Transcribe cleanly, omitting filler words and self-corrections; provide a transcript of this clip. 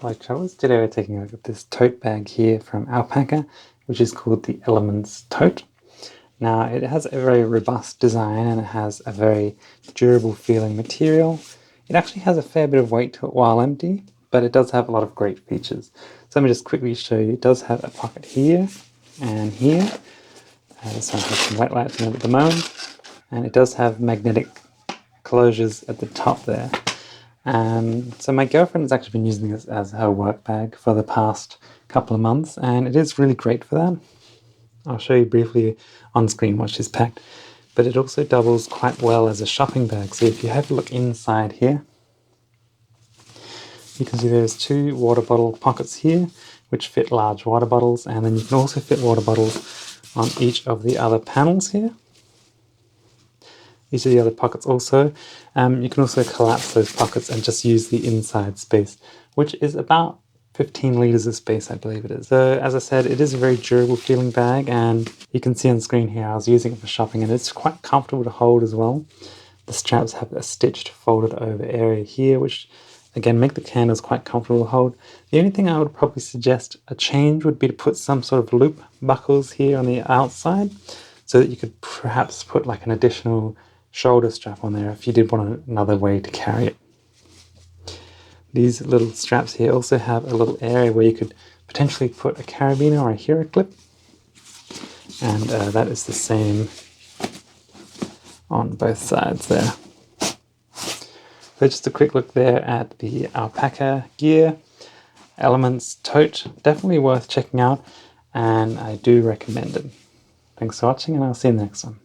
Like travellers, today we're taking a look at this tote bag here from Alpaka, which is called the Elements Tote. Now it has a very robust design and it has a very durable feeling material. It actually has a fair bit of weight to it while empty, but it does have a lot of great features. So let me just quickly show you. It does have a pocket here and here. This one has some wet wipes in it at the moment, and it does have magnetic closures at the top there. So my girlfriend has actually been using this as her work bag for the past couple of months, and it is really great for that. I'll show you briefly on screen what she's packed, but it also doubles quite well as a shopping bag. So if you have a look inside here, you can see there's 2 water bottle pockets here, which fit large water bottles, and then you can also fit water bottles on each of the other panels here. Each of the other pockets also. You can also collapse those pockets and just use the inside space, which is about 15 litres of space, I believe it is. So as I said, it is a very durable feeling bag, and you can see on screen here I was using it for shopping, and it's quite comfortable to hold as well. The straps have a stitched folded over area here, which again make the candles quite comfortable to hold. The only thing I would probably suggest a change would be to put some sort of loop buckles here on the outside, so that you could perhaps put like an additional shoulder strap on there if you did want another way to carry it. These little straps here also have a little area where you could potentially put a carabiner or a hero clip, and that is the same on both sides there. So just a quick look there at the Alpaka gear. Elements Tote, definitely worth checking out, and I do recommend it. Thanks for watching, and I'll see you in the next one.